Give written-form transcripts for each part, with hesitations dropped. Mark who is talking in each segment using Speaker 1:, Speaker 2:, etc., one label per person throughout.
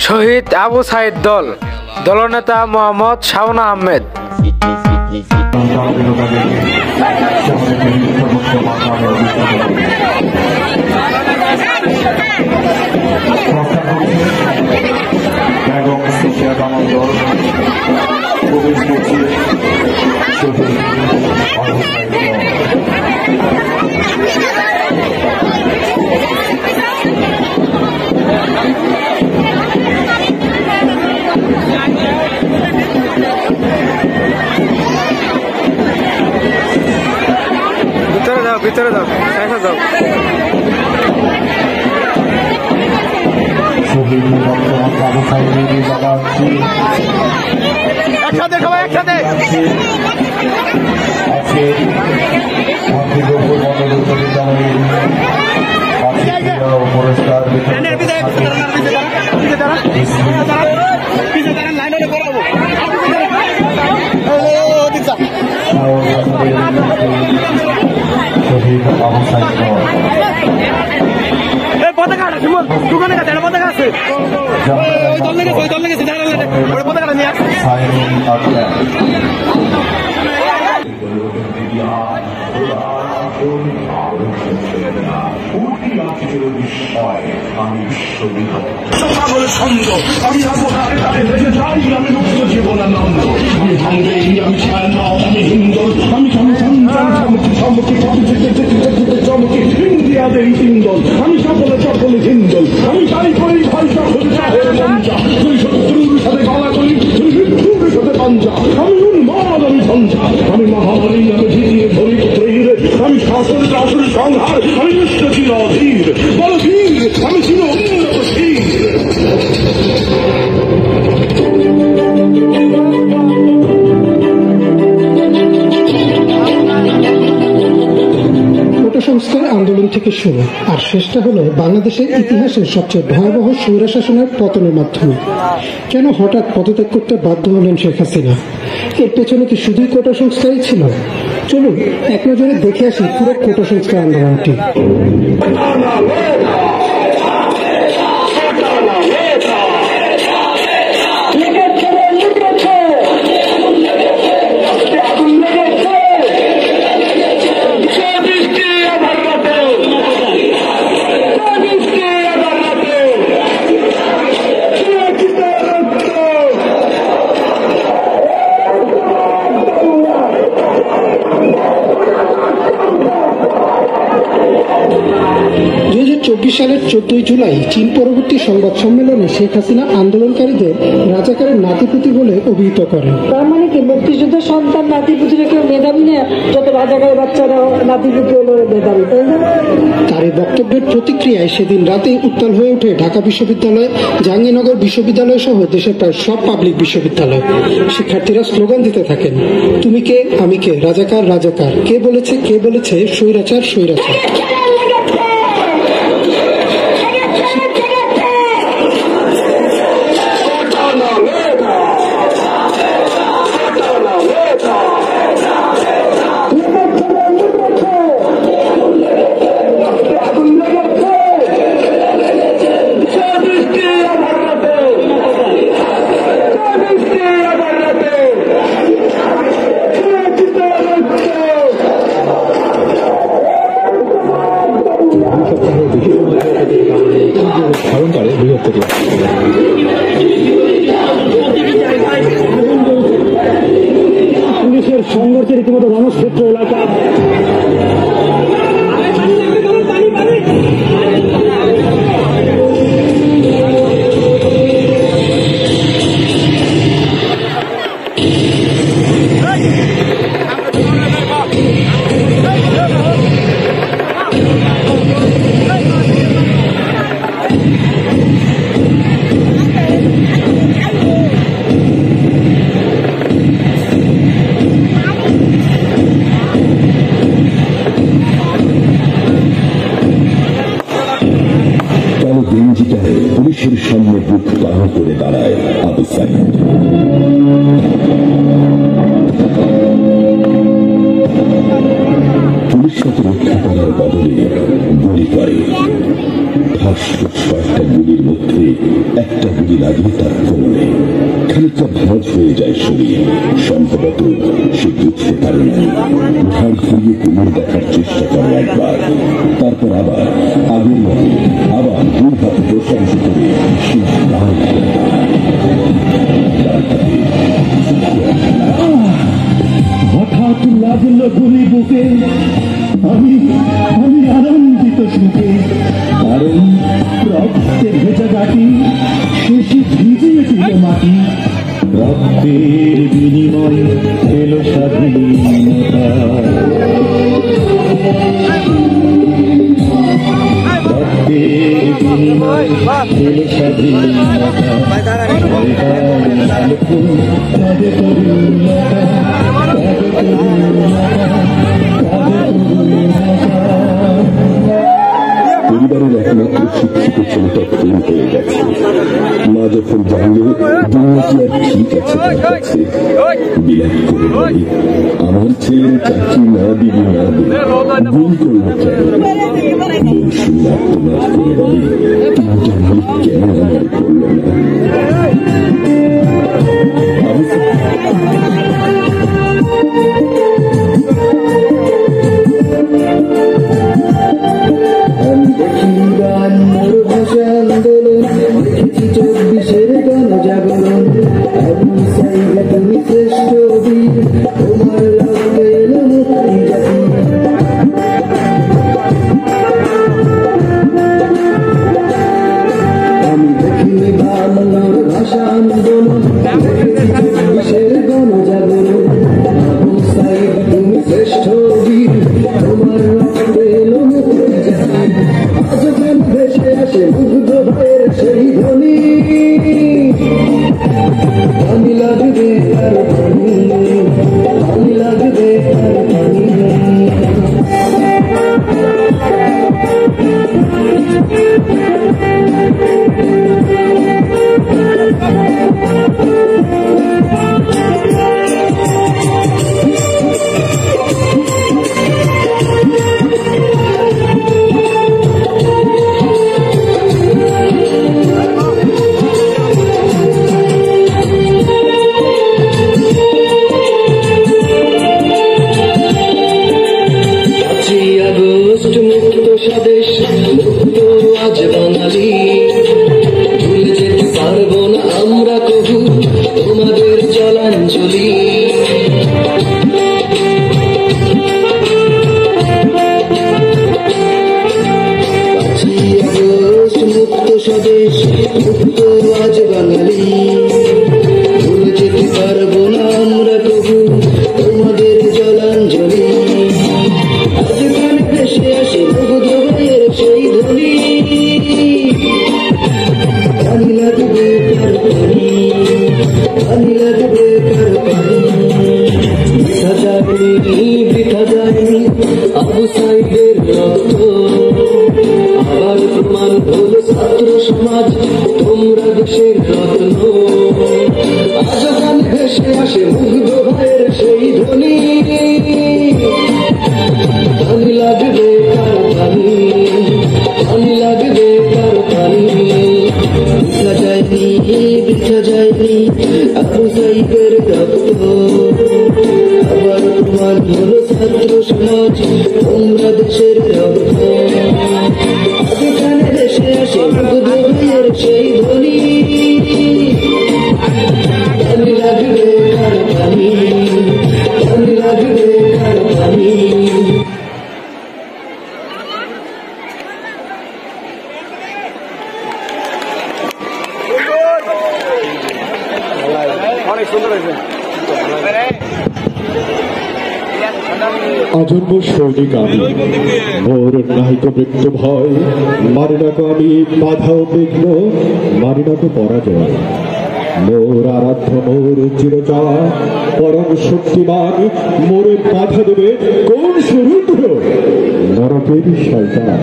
Speaker 1: শহীদ আবু সাইদ দল দলনেতা মোহাম্মদ শাওন আহমেদ। ভিতরে যাও, দেখা যাও। একসাথে সবাই একসাথে পুরস্কার দোকানে পতাকা আছে পতাকা নিয়ে আমি সকলে সকলে হিন্দল আমি তাই করি ভাই সকলের সাথে গলা করি মৃত্যুর সাথে পাঞ্জা আমি উন্মাদ আমি ঝঞ্ঝা আমি মহামারী আমি জিতিয়ে ধরি ত্রীর আমি শাসন শাসন সংহার আমি নিশ্চ ছিল অধীর বড় ধীর আমি ছিল উন্নত শীর।
Speaker 2: সংস্কার আন্দোলন থেকে শুরু আর শেষটা হলো বাংলাদেশের ইতিহাসের সবচেয়ে ভয়াবহ স্বৈরশাসনের পতনের মাধ্যমে। কেন হঠাৎ পদত্যাগ করতে বাধ্য হলেন শেখ হাসিনা? এর পেছনে কি শুধুই কোটা সংস্কারই ছিল? চলুন এক নজরে দেখে আসি পুরো কোটা সংস্কার আন্দোলনটি। সালের 14 জুলাই চীন পরবর্তী সংবাদ সম্মেলনে শেখ হাসিনা আন্দোলনকারীদের রাজাকারের নাতিপুতি বলে অভিহিত করেন।
Speaker 3: তার মানে কি মুক্তিযুদ্ধের সন্তান নাতিপুতিরা কেউ মেধাবী না, যত রাজাকারের বাচ্চারা নাতিপুতি হলো মেধাবী, তাই না?
Speaker 2: তার এই বক্তব্যের প্রতিক্রিয়ায় সেদিন রাতেই উত্তাল হয়ে ওঠে ঢাকা বিশ্ববিদ্যালয়, জাহাঙ্গীরনগর বিশ্ববিদ্যালয় সহ দেশের প্রায় সব পাবলিক বিশ্ববিদ্যালয়। শিক্ষার্থীরা স্লোগান দিতে থাকেন, তুমি কে আমি কে, রাজাকার রাজাকার, কে বলেছে স্বৈরাচার স্বৈরাচার। পুলিশের সংঘর্ষে রীতিমতো রণক্ষেত্র এলাকা।
Speaker 4: পুলিশের সামনে বুক কালো করে দাঁড়ায় আবু সাইদ। পুলিশ তাকে রক্ষা করার বদলে গুলি করে। ঠাস কয়েকটা গুলির মধ্যে একটা গুলি লাগিয়ে তার কোমরে। খানিকটা ভাঁজ হয়ে যায় শরীর। সম্ভবত সে বুঝতে পারেনি। ঘাড় ফিরিয়ে কোমর দেখার চেষ্টা করে একবার, তারপর আবার আগের মতো আবার দুই হাত প্রশংসা করে সে
Speaker 1: হঠাৎ লাগলো গুলি বুকে। আমি আনন্দিত সুখে, কারণ রক্তের ভেজা গাটি শেষে ভিজিয়ে দিল মাটি। রক্তের বিনিময় পেল স্বাধীনতা। রক্তের বিনিময় পেল স্বাধীনতা।
Speaker 4: পরিবারের একমাত্র শিক্ষিত ছেলেটা ফেল হয়ে গেছে। মা যখন জানলে দুর্নীতি আর ঠিক আছে তার কাছে, বিলাপ করে বলে, আমার ছেলের চাকরি না দিবি না দিবি, ভুল করলো কেন? বলছি আত্মনাথ করে বলে, তুমি জানলে কেন আমার করলো না?
Speaker 5: আমি দেখি বায়ান্নর ভাষা আন্দোলন, দেখেছি 24-এর গণজাগরণ। আবু সাইদ তুমি শ্রেষ্ঠ বীর, তোমার রক্তে এলো মুক্তি জাতি। আমি দেখিনি বায়ান্নর ভাষা আন্দোলন, দেখেছি 24-এর গণজাগরণ। আবু সাইদ তুমি শ্রেষ্ঠ বীর, তোমার রক্তে এলো মুক্তি জাতি। আজ গান ভেসে আসে মুগ্ধ ভাইয়ের সেই ধ্বনি, পানি লাগবে তার পানি, পানি লাগবে তার পানি। মুক্ত স্বদেশ, মুক্ত আজ বাঙালি। ভুলে যেতে পারবো না আমরা কবু তোমাদের জলাঞ্জলি। 5ই আগস্ট মুক্ত স্বদেশ, মুক্ত আজ বাঙালি। ভুলে যেতে পারবো না আমরা কবু তোমাদের জলাঞ্জলি। আজ গানে ভেসে আসে মুগ্ধ ভাইয়ের সেই ধ্বনি, পানি লাগবে তার পানি, পানি লাগবে তার পানি। বৃথা যায়নি, বৃথা যায়নি আবু সাইদের রক্ত। আবার প্রমাণ হল ছাত্র সমাজ তোমরা দেশের রত্ন। আজ গানে ভেসে আসে মুগ্ধ ভাইয়ের সেই ধ্বনি, পানি লাগবে তার পানি, পানি লাগবে তার পানি। বৃথা যায়নি, বৃথা যায়নি আবু সাইদের রক্ত। আবার প্রমাণ হল ছাত্র সমাজ তোমরা দেশের রক্ত। আজ গানে ভেসে আসে মুগ্ধ ভাইয়ের সেই ধ্বনি, পানি লাগবে তার পানি, পানি লাগবে তার পানি।
Speaker 1: আজন্ম সৈনিক আমি, মোর নাহিক মৃত্যু ভয়। মারি নাকো আমি বাধা ও বিঘ্ন, মারি নাকো পরাজয়। মোর আরাধ্য মোর চিরচা পরম শক্তিমান, মোরে বাধা দেবে কোন সুরুদ্র নরকের শয়তান।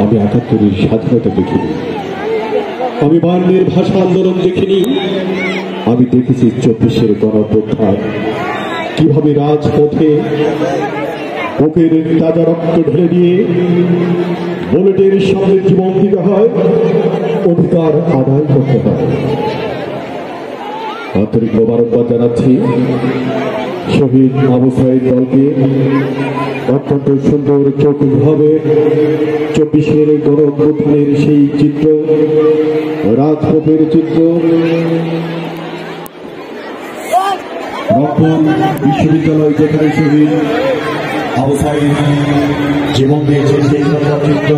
Speaker 1: আমি ৭৮-এর স্বাধীনতা দেখিনি, আমি ৫২-এর ভাষা আন্দোলন দেখিনি। আমি দেখেছি ২৪-এর গণঅভ্যুত্থান, কিভাবে রাজপথে বুকের তাজা রক্ত ঢেলে দিয়ে বুলেটের সামনে জীবন দিতে হয়, অধিকার আদায় করতে হয়। আন্তরিক মোবারকবাদ জানাচ্ছি শহীদ আবু সাঈদ দলকে। অত্যন্ত সুন্দর চোখভাবে 24-এর গণঅভ্যুত্থানের সেই চিত্র, রাজপথের চিত্র, রংপুর বিশ্ববিদ্যালয় যেখানে শহীদ আবু সাঈদ জীবন দিয়েছেন সেই চিত্র।